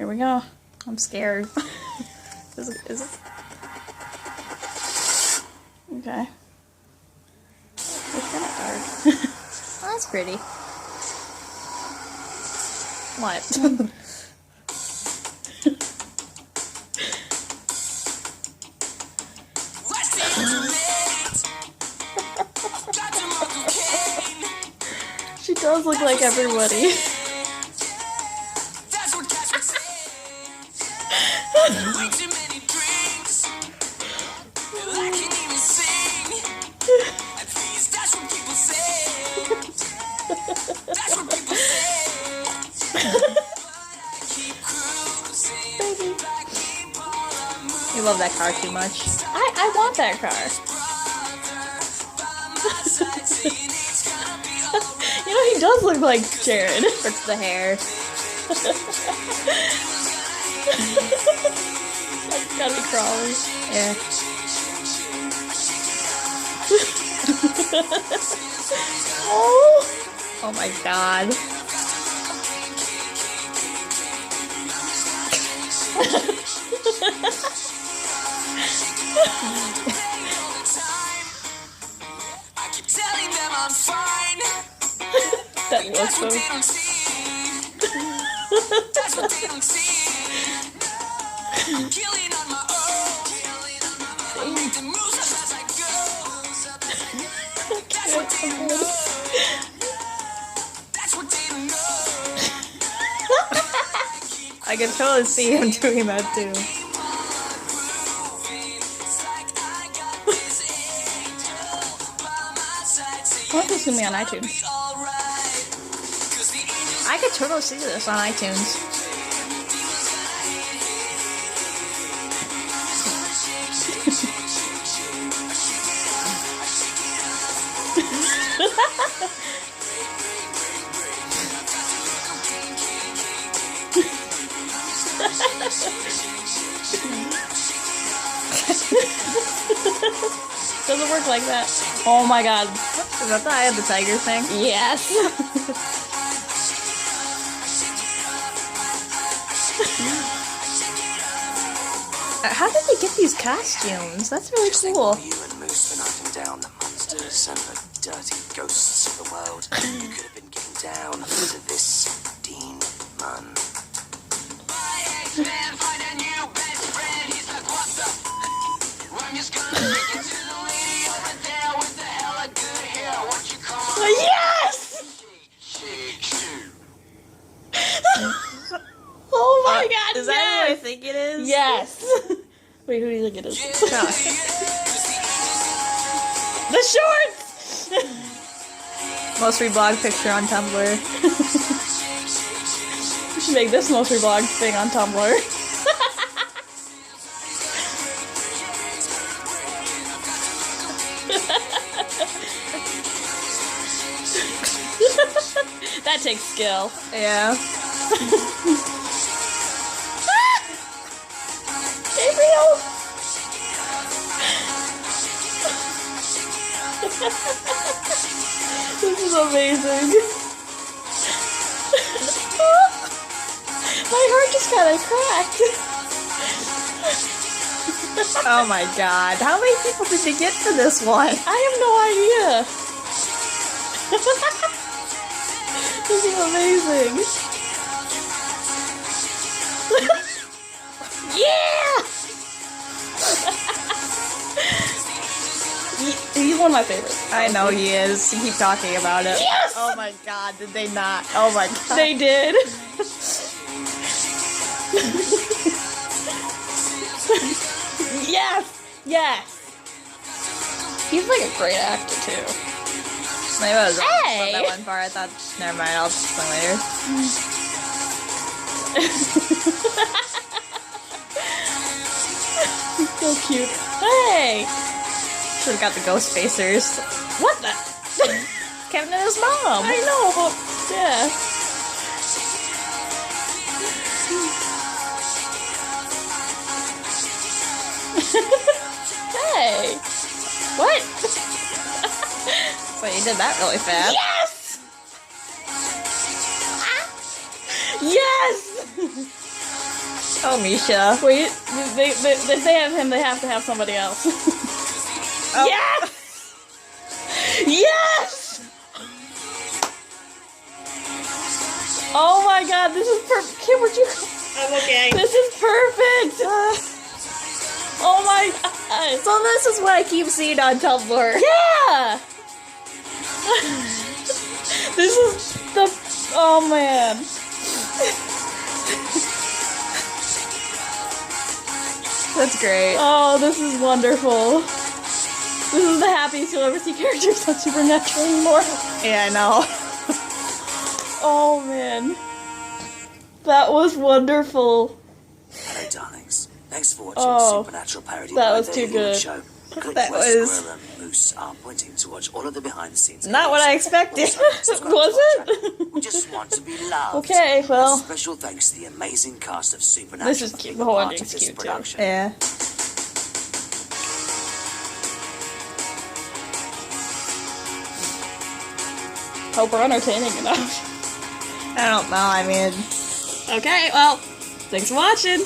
Here we go. I'm scared. Is it? Okay. It's kind of dark. Oh, that's pretty. What? She does look like everybody. You love that car too much. I want that car. You know, he does look like Jared. It's the hair. Like, gotta be crawling. Yeah. Oh my god. That was so. I can totally see him doing that too. Why don't this to me on iTunes? I could totally see this on iTunes. Doesn't work like that. Oh my god. Is that the Eye of the Tiger thing? Yes. How did they get these costumes? That's really cool. You and Moose for knocking down the monsters and the dirty ghosts of the world. You could have been getting down to this demon. Yes! Oh my god, is that yes! who I think it is? Yes! Wait, who do you think it is? The shorts! Most reblogged picture on Tumblr. We should make this most reblogged thing on Tumblr. That takes skill. Yeah. Gabriel! This is amazing. My heart just kind of cracked. Oh my god. How many people did they get for this one? I have no idea. This is amazing. Yeah! He's one of my favorites. I know he is. You keep talking about it. Yes! Oh my god, did they not? Oh my god. They did. Yes! Yes! He's like a great actor too. Maybe I was wrong on that one part. I thought, never mind, I'll explain later. So cute. Hey! Should've got the ghost facers. What the? Kevin and his mom! I know, but yeah. Hey! What? So you did that really fast. Yes! Yes! Oh, Misha. Wait, if they have him, they have to have somebody else. Oh. Yes! Yes! Oh my god, this is perfect. Kim, would you... I'm okay. This is perfect! Oh my god. So this is what I keep seeing on Tumblr. Yeah! This is the... Oh man. That's great. Oh, this is wonderful. This is the happiest you'll ever see characters on Supernatural anymore. Yeah, I know. Oh man. That was wonderful. Hello, darlings. Thanks for watching Oh, Supernatural Parody that by was The too Hollywood good. Show. Click That where was- Squirrel and Moose are pointing to watch all of the behind-the-scenes. Not what I expected. Was it? We just want to be loved. Okay, well. A special thanks to the amazing cast of Supernatural. This is for cute. being The whole part of ending's this cute, too. production. Yeah. Hope we're entertaining enough. I don't know, I mean... Okay, well, thanks for watching.